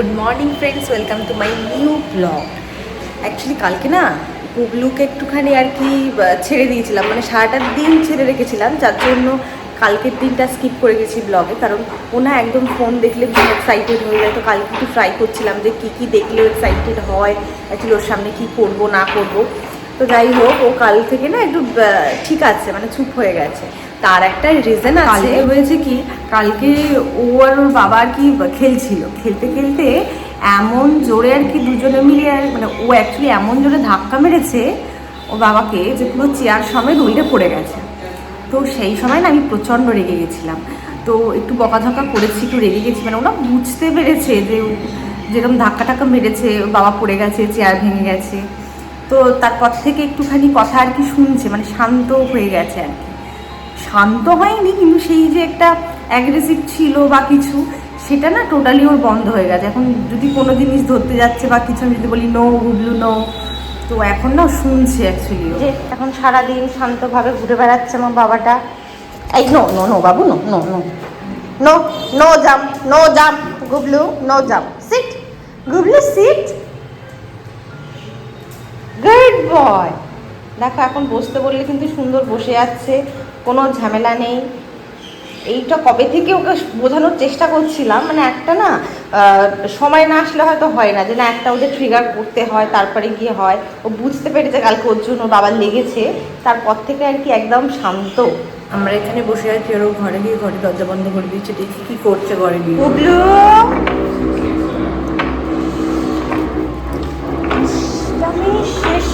Good morning friends, welcome to my new blog. Actually কালকে না গুবলুকে একটুখানি আর কি ছেড়ে দিয়েছিলাম, মানে সারাটা দিন ছেড়ে রেখেছিলাম, যার জন্য কালকের দিনটা স্কিপ করে গেছি ব্লগে। কারণ ও না একদম ফোন দেখলে খুব এক্সাইটেড হয়ে যায়। তো কালকে একটু ট্রাই করছিলাম যে কী কী দেখলেও এক্সাইটেড হয়, অ্যাকচুয়ালি ওর সামনে কী করবো না করবো। তো যাই হোক, ও কাল থেকে না একটু ঠিক আছে, মানে চুপ হয়ে গেছে। তার একটা রিজন আছে। হয়েছে কি, কালকে ও আর ওর বাবা আর কি খেলছিল, খেলতে খেলতে এমন জোরে আর কি দুজনে মিলে, মানে ও অ্যাকচুয়ালি এমন জোরে ধাক্কা মেরেছে ও বাবাকে যে পুরো চেয়ার সমেত উল্টে পড়ে গেছে। তো সেই সময় না আমি প্রচণ্ড রেগে গেছিলাম। তো একটু বকাঝকা করেছি, একটু রেগে গেছি, মানে ওরা বুঝতে পেরেছে যে যেরকম ধাক্কা টাক্কা মেরেছে, বাবা পড়ে গেছে, চেয়ার ভেঙে গেছে। তো তারপর থেকে একটুখানি কথা আর কি শুনছে, মানে শান্ত হয়ে গেছে আর কি। শান্ত হয়নি, কিন্তু সেই যে একটা অ্যাগ্রেসিভ ছিল বা কিছু, সেটা না টোটালি ওর বন্ধ হয়ে গেছে। এখন যদি কোনো জিনিস ধরতে যাচ্ছে বা কিছু, আমি যদি বলি নো গুবলু নো, তো এখন না শুনছে অ্যাকচুয়ালি। যে এখন সারাদিন শান্তভাবে ঘুরে বেড়াচ্ছে আমার বাবাটা। এই নো নো নো বাবু, no no no no no jump, no jump Gublu, no jump, sit Gublu, sit, good boy. দেখো এখন বসতে বললে কিন্তু সুন্দর বসে যাচ্ছে, কোনো ঝামেলা নেই। এইটা কবে থেকে ওকে বোঝানোর চেষ্টা করছিলাম, মানে একটা না সময় না আসলে হয়তো হয় না, যে না একটা ওদের ট্রিগার করতে হয়, তারপরে গিয়ে হয়। ও বুঝতে পেরেছে কালকে ওর জন্য বাবার লেগেছে, তারপর থেকে আর কি একদম শান্ত। আমরা এখানে বসে আছি, আর ও ঘরে গিয়ে ঘরে দরজা বন্ধ করে দিচ্ছে, দেখি কি করছে ঘরে গিয়ে। গুবলু শেষ,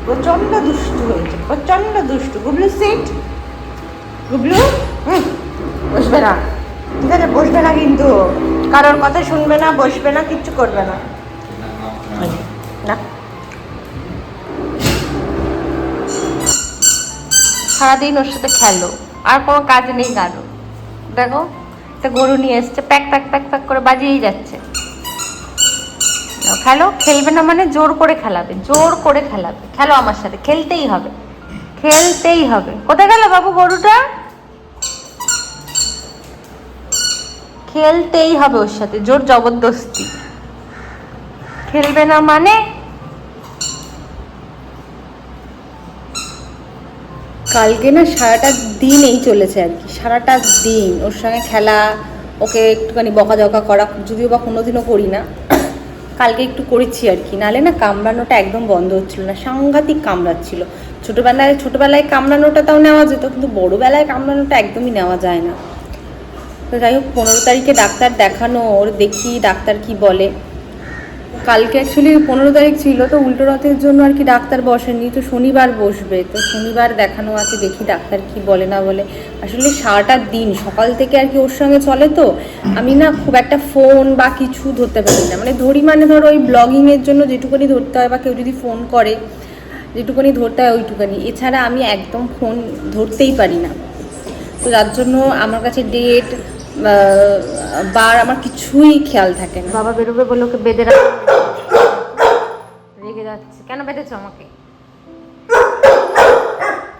প্রচন্ড দুষ্টু হয়েছে, প্রচন্ড দুষ্টু। গুবলু সিট, গুবলু বসবে না, ঠিক আছে? বসবে না, কিন্তু কারোর কথা শুনবে না, বসবে না, কিচ্ছু করবে না। না, সারাদিন ওর সাথে খেলো, আর কোনো কাজ নেই কারো। দেখো একটা গরু নিয়ে এসছে, প্যাক প্যাক প্যাক প্যাক করে বাজিয়েই যাচ্ছে। খেলো, খেলবে না মানে জোর করে খেলাবে, জোর করে খেলাবে। খেলো আমার সাথে, খেলতেই হবে, খেলতেই হবে। কোথায় গেল বাবু গরুটা? খেলতেই হবে ওর সাথে, জোর জবরদস্তি। খেলবে না মানে? কালকে না সারাটা দিন এই চলেছে আর কি, সারাটা দিন ওর সঙ্গে খেলা, ওকে একটুখানি বকাঝকা করা, যদিও বা কোনোদিনও করি না, কালকে একটু করেছি আর কি। নাহলে না কামড়ানোটা একদম বন্ধ হচ্ছিল না, সাংঘাতিক কামড়াচ্ছিল। ছোটোবেলায় কামড়ানোটা তাও নেওয়া যেত, কিন্তু বড়োবেলায় কামড়ানোটা একদমই নেওয়া যায় না। তো যাই হোক, 15 তারিখে ডাক্তার দেখানো ওর, দেখি ডাক্তার কি বলে। কালকে অ্যাকচুয়ালি 15 তারিখ ছিল, তো উল্টো রথের জন্য আর কি ডাক্তার বসেনি, তো শনিবার বসবে। তো শনিবার দেখানো আছে, দেখি ডাক্তার কি বলে না বলে। আসলে সারাটা দিন সকাল থেকে আর কি ওর সঙ্গে চলে, তো আমি না খুব একটা ফোন বা কিছু ধরতে পারি না। মানে ধরি মানে ধরো ওই ব্লগিংয়ের জন্য যেটুকুনি ধরতে হয়, বা কেউ যদি ফোন করে যেটুকুনি ধরতে হয় ওইটুকুনি, এছাড়া আমি একদম ফোন ধরতেই পারি না। তো যার জন্য আমার কাছে ডেট বার আমার কিছুই খেয়াল থাকে না। বাবা বেরোবে বলে ওকে বেঁধে রাখা, রেগে যাচ্ছে। কেন বেঁধেছো আমাকে?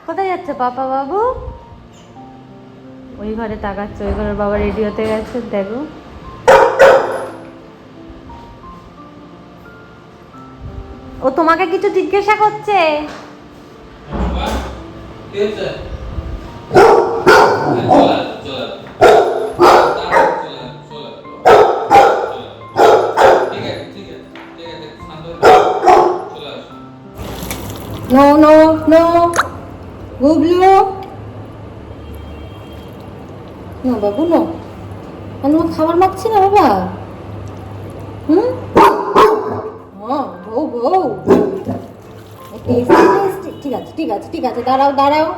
কোথায় যাচ্ছে পাপা বাবু? ওই ঘরে তাকাচ্ছে, ওই ঘরের বাবা রেডি হতে গেছে, দেখো। ও তোমাকে কিছু জিজ্ঞাসা করছে। No no no Gublu, no বাবু নো। আমি খাবার মাখছি না বাবা। হুম, বউ বউ, ঠিক আছে ঠিক আছে ঠিক আছে, দাঁড়াও দাঁড়াও।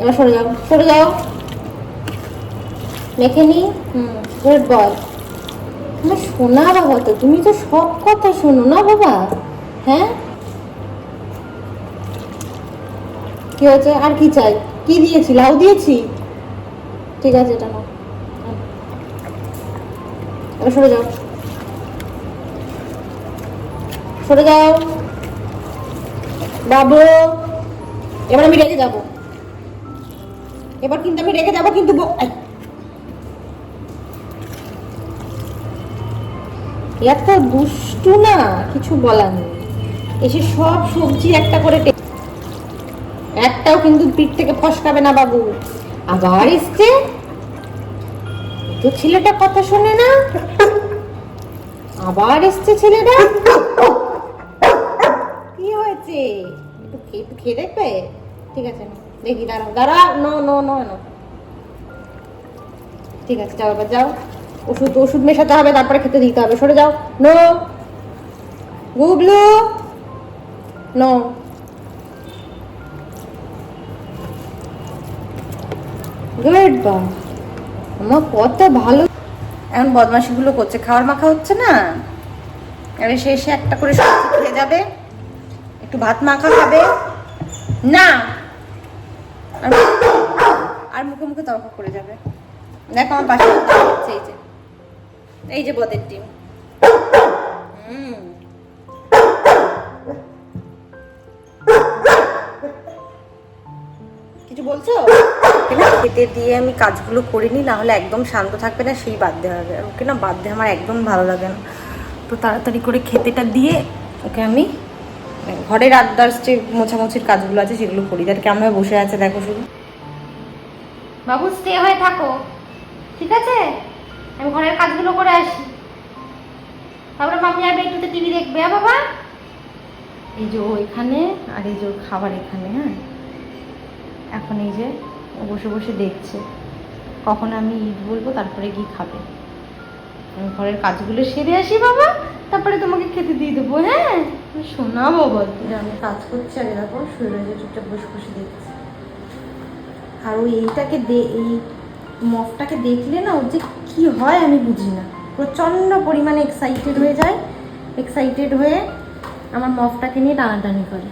এবার সরে যাও, সরে যাও, মেখে নি। Good boy. আমার শোনা বাবা, তো তুমি তো সব কথা শোনো না বাবা। হ্যাঁ, কি হয়েছে? আর কি চাই? কি দিয়েছি? লাউ দিয়েছি, ঠিক আছে এটা নাও। এবার সরে যাও, সরে যাও বাবু। এবার আমি রেখে যাবো, এবার কিন্তু আমি রেখে যাবো, কিন্তু এত দুষ্টু না, কিছু বলার নেই। এসে সব সবজি একটা করে একটাও কিন্তু পিঠ থেকে ফসকাবে না বাবু। আবার এসছে, তো ছেলেটা কথা শোনে না। আবার এসছে ছেলেটা। কি হয়েছে? একটু খেয়ে দেখবে? ঠিক আছে দেখি, দাঁড়াও দাঁড়াও, নো নো নো নো, ঠিক আছে যাও এবার যাও। ওষুধ মেশাতে হবে, তারপরে খেতে দিতে হবে। সরে যাও। No Gublu, no. গুড বা, আমার কত ভালো। এখন বদমাশিগুলো করছে, খাওয়ার মাখা হচ্ছে না। আর এসে একটা করে সবজি খেয়ে যাবে, একটু ভাত মাখা খাবে না, আর মুখে মুখে তর্ক করে যাবে। দেখো আমার পাশে এই যে বদের ডিম। কিছু বলছো? খেতে দিয়ে আমি কাজগুলো করিনি, না হলে একদম শান্ত থাকবে না, সেই বাধ্য হবে। আর ওকে না বাধ্য আমার একদম ভালো লাগে না। তো তাড়াতাড়ি করে খেতেটা দিয়ে ওকে আমি ঘরের আদার্স যে মোছামুছির কাজগুলো আছে সেগুলো করি। যাতে কেমন বসে আছে দেখো শুধু। বাবু স্টে হয়ে থাকো, ঠিক আছে? আমি ঘরের কাজগুলো করে আসি, তারপরে মাম্মি আর একটু টিভি দেখবে। বাবা এই যে ও এখানে, আর এই যে ওর খাবার এখানে। হ্যাঁ, এখন এই যে ও বসে বসে দেখছে কখন আমি ঈদ বলবো, তারপরে গিয়ে খাবে। আমি ঘরের কাজগুলো সেরে আসি বাবা, তারপরে তোমাকে খেতে দিয়ে দেবো। হ্যাঁ শোনা বাবা, আমি কাজ করছি আর এরকম শুয়ে রয়েছে চুপচাপ বসে বসে দেখছি। আর ওই এই মফটাকে দেখলে না ওর যে কী হয় আমি বুঝি না। প্রচণ্ড পরিমাণে এক্সাইটেড হয়ে যায়, এক্সাইটেড হয়ে আমার মফটাকে নিয়ে টানাটানি করে।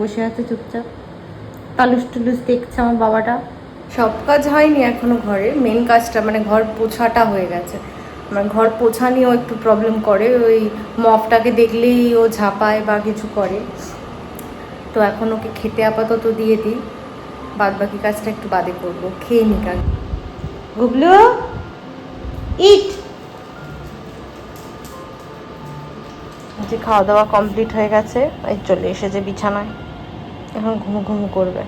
বসে আছে চুপচাপ, তালুস টুলুস দেখছে আমার বাবাটা। সব কাজ হয়নি এখনো ঘরের, মেন কাজটা মানে ঘর পোছাটা হয়ে গেছে। মানে ঘর পোছা নিয়েও একটু প্রবলেম করে, ওই মফটাকে দেখলেই ও ঝাঁপায় বা কিছু করে। তো এখন ওকে খেতে আপাতত দিয়ে দিই, বাদ বাকি কাজটা একটু বাদে করবো। খেয়ে নি কাজ। গুবলু ইট। যে খাওয়া দাওয়া কমপ্লিট হয়ে গেছে, এই চলে এসেছে বিছানায়, এখন ঘুমু করবে।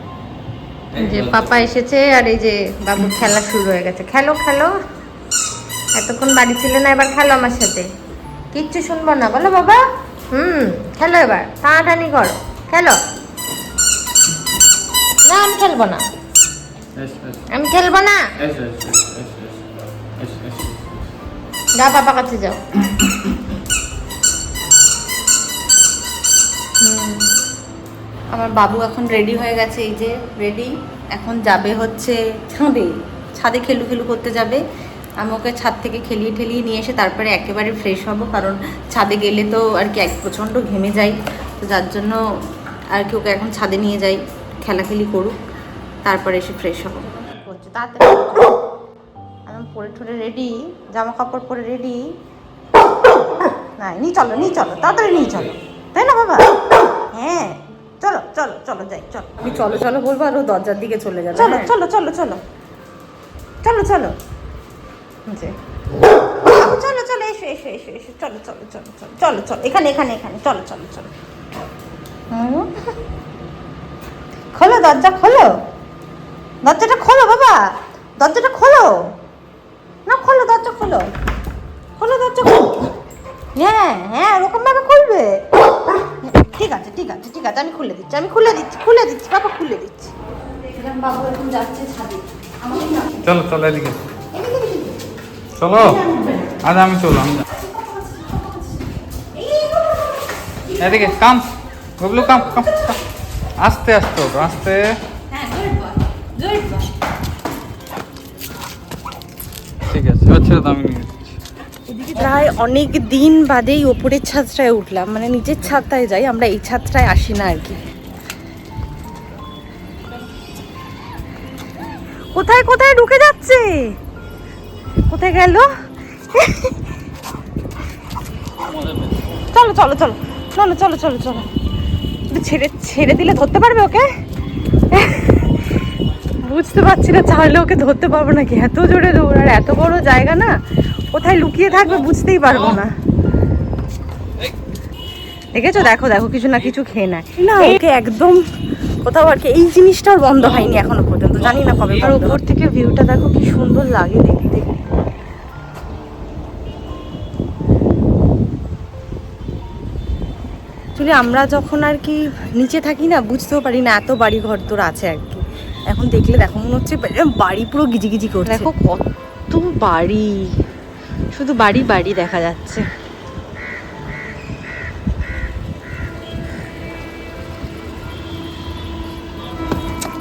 যে পাপা এসেছে আর এই যে বাবুর খেলা শুরু হয়ে গেছে। খেলো খেলো, এতক্ষণ বাড়ি ছিল না, এবার খেলো আমার সাথে। কিচ্ছু শুনবো না বলো বাবা। খেলো এবার, টানাটানি করো, খেলো। না আমি খেলবো না, আমি খেলবো না। যাও পাপা কাছে যাও। আমার বাবু এখন রেডি হয়ে গেছে, এই যে রেডি। এখন যাবে হচ্ছে ছাদে খেলু করতে যাবে। আমি ওকে ছাদ থেকে খেলিয়ে ঠেলিয়ে নিয়ে এসে তারপরে একেবারে ফ্রেশ হব, কারণ ছাদে গেলে তো আর কি প্রচণ্ড ঘেমে যাই। তো যার জন্য আর কি ওকে এখন ছাদে নিয়ে যাই, খেলাখেলি করুক, তারপরে এসে ফ্রেশ হবো। করছে তাড়াতাড়ি, আমি পরে ঠরে রেডি, জামা কাপড় পরে রেডি। না নিয়ে চলো তাড়াতাড়ি নিয়ে চলো, তাই না বাবা? হ্যাঁ চলো চলো চলো যাই, চলো। আমি চলো চলো বলবো আর ও দরজার দিকে চলে যাবে। চলো চলো চলো চলো চলো চলো চলো চলো এসো এসো এসো এসো, চলো চলো চলো চলো চলো চলো, এখানে এখানে এখানে, চলো চলো চলো। খোলো দরজা, খোলো দরজাটা, খোলো বাবা দরজাটা খোলো না, খোলো দরজা, খোলো খোলো দরজা, খোলো। হ্যাঁ হ্যাঁ ওরকম ভাবে খুলবে। ঠিক আছে ঠিক আছে ঠিক আছে, আমি খুলে দিচ্ছি, আমি খুলে দিচ্ছি বাবা, খুলে দিচ্ছি। বাবু এখন যাচ্ছে ছাদে। চলো চলো এদিকে চলো, আজ আমি চলো, আমি এদিকে কাম গুবলু, কাম কাম, আস্তে আস্তে ওঠো, আস্তে। ঠিক আছে ছেড়ে দাও, আমি নিয়ে প্রায় অনেক দিন বাদেই ওপরের ছাদটায় উঠলাম, মানে নিজের ছাদটায় যাই, আমরা এই ছাদটায় আসি না আর কি। কোথায় কোথায় ঢুকে যাচ্ছে, কোথায় গেল? চলো চলো চলো চলো চলো চলো চলো, ছেড়ে দিলে ধরতে পারবে ওকে? বুঝতে পারছি না, চাইলে ওকে ধরতে পারবো নাকি, এত জোরে দৌড়, আর এত বড় জায়গা না, কোথায় লুকিয়ে থাকবে বুঝতেই পারবো না। দেখেছো, দেখো দেখো কিছু না কিছু খেয়ে নেয় না, ওকে একদম কোথাও আর কি এই জিনিসটাও বন্ধ হয়নি এখনো পর্যন্ত, জানি না কবে। আর উপর থেকে ভিউটা দেখো কি সুন্দর লাগে দেখতে। অ্যাকচুয়ালি আমরা যখন আর কি নিচে থাকি না বুঝতেও পারি না এত বাড়ি ঘর তোর আছে আর কি। এখন দেখলে দেখো মনে হচ্ছে বাড়ি পুরো গিজিগিজি করছে। দেখো কত বাড়ি, শুধু বাড়ি বাড়ি দেখা যাচ্ছে।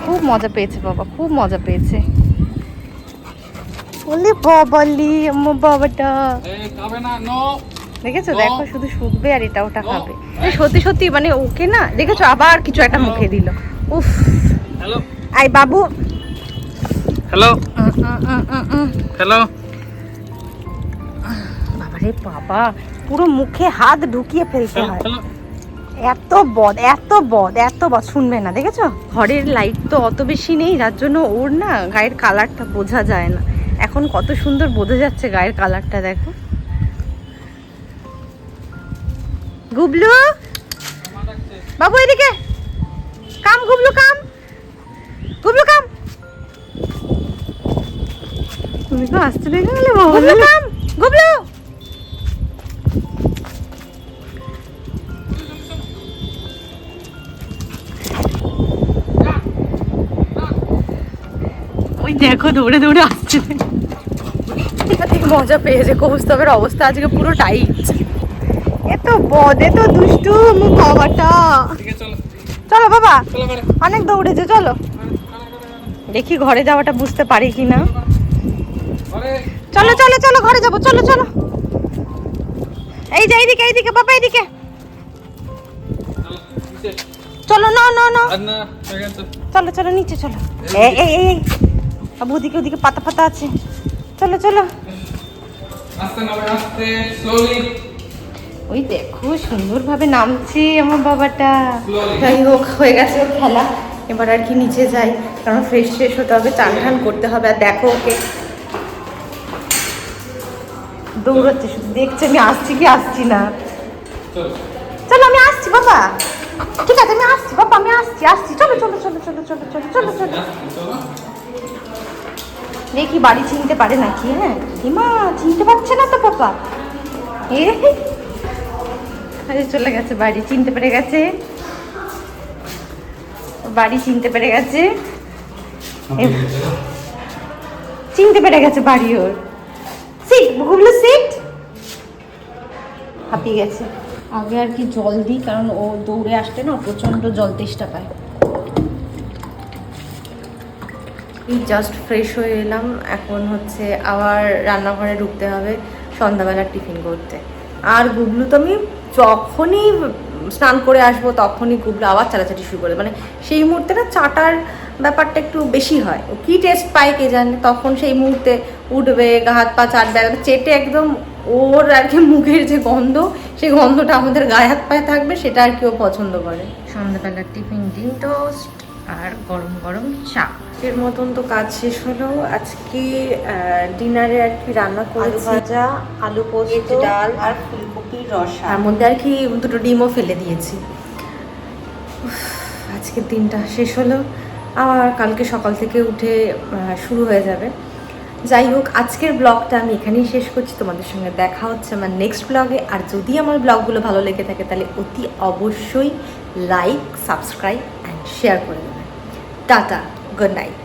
খুব মজা পেয়েছে বাবা, খুব মজা পেয়েছে। বললি বাবালি আমার বাবাটা, দেখেছো দেখো শুধু শুকবে আর এটা ওটা খাবে। সত্যি সত্যি মানে ওকে না দেখেছো আবার কিছু একটা মুখে দিল। উফ, hello I Babu, hello hello. বাবারে বাবা, পুরো মুখে হাত ঢুকিয়ে ফেলতে হয়। এত বদ এত বদ এত বদ, শুনবে না। দেখেছো ঘরের লাইট তো অত বেশি নেই, যার জন্য ওর না গায়ের কালারটা বোঝা যায় না। এখন কত সুন্দর বোঝা যাচ্ছে গায়ের কালারটা, দেখো। গুবলু বাবু এদিকে কাম, গুবলু কাম, গুবলু কাম। তুমি তো আসতে দেখে গেলে বাবু, গুবলু কাম, গুবলু। ওই দেখো দৌড়ে দৌড়ে আসছে। ঠিক মজা পেয়েছে। কৌস্তবের অবস্থা আজকে পুরো টাইট। এত বদ এত দুষ্টু আমার বাবাটা। চলো বাবা, অনেক দৌড়েছে, চলো দেখি ঘরে যাওয়াটা বুঝতে পারি কিনা। চলো চলো চলো ঘরে যাবো, চলো চলো। এই যে এইদিকে এইদিকে বাবা, এইদিকে চলো। না না না, চলো চলো নিচে চলো। এই এই এই বাবু ওদিকে ওদিকে পাতা পাতা আছে, চলো চলো। ওই দেখো সুন্দরভাবে নামছে আমার বাবাটা। যাই হোক হয়ে গেছে ওর খেলা, এবার আর কি নিচে যাই, কারণ ফ্রেশ ফ্রেশ হতে হবে, চান ঠান করতে হবে। আর দেখো ওকে দৌড়াচ্ছে, শুধু দেখছে আমি আসছি কি আসছি না। চলো আমি আসছি বাবা, ঠিক আছে আমি আসছি বাবা, আমি আসছি আসছি। চলো চলো চলো চলো চলো চলো চলো চলো। দেখি বাড়ি চিনতে পারে নাকি। হ্যাঁ হিমা চিনতে পারছে না তো পাপা। চলে গেছে বাড়ি, চিনতে পেরে গেছে, বাড়ি চিনতে পেরে গেছে, চিনতে পেরে গেছে বাড়ি ওর। সিট গুগলো সিট, হাঁপিয়ে গেছে। আগে আর কি জল দিই, কারণ ও দৌড়ে আসতে না প্রচণ্ড জল তেষ্টা পায়। এই জাস্ট ফ্রেশ হয়ে এলাম, এখন হচ্ছে আবার রান্নাঘরে ঢুকতে হবে সন্ধ্যাবেলার টিফিন করতে। আর গুগলু তো আমি যখনই স্নান করে আসবো তখনই গুগলু আবার চালাচাটি শুরু করে, মানে সেই মুহূর্তে না চাটার ব্যাপারটা একটু বেশি হয়। ও কী টেস্ট পায় কে জানে, তখন সেই মুহূর্তে উঠবে গা হাত পা চাটবে, চেটে একদম ওর আর কি মুখের যে গন্ধ, সেই গন্ধটা আমাদের গায়ে হাত পায়ে থাকবে, সেটা আর কি ও পছন্দ করে। সন্ধ্যাবেলার টিফিন ডিম টোস্ট আর গরম গরম চা। এর মতন তো কাজ শেষ হলো। আজকে ডিনারে আর কি রান্না করেছি, আলু ভাজা, আলু পোস্ত, ডাল আর ফুলকপির রসা, তার মধ্যে আর কি দুটো ডিমও ফেলে দিয়েছি। আজকের দিনটা শেষ হলো, আবার কালকে সকাল থেকে উঠে শুরু হয়ে যাবে। যাই হোক আজকের ব্লগটা আমি এখানেই শেষ করছি, তোমাদের সঙ্গে দেখা হচ্ছে আমার নেক্সট ব্লগে। আর যদি আমার ব্লগগুলো ভালো লেগে থাকে তাহলে অতি অবশ্যই লাইক, সাবস্ক্রাইব অ্যান্ড শেয়ার করে দেবেন। Tata, good night.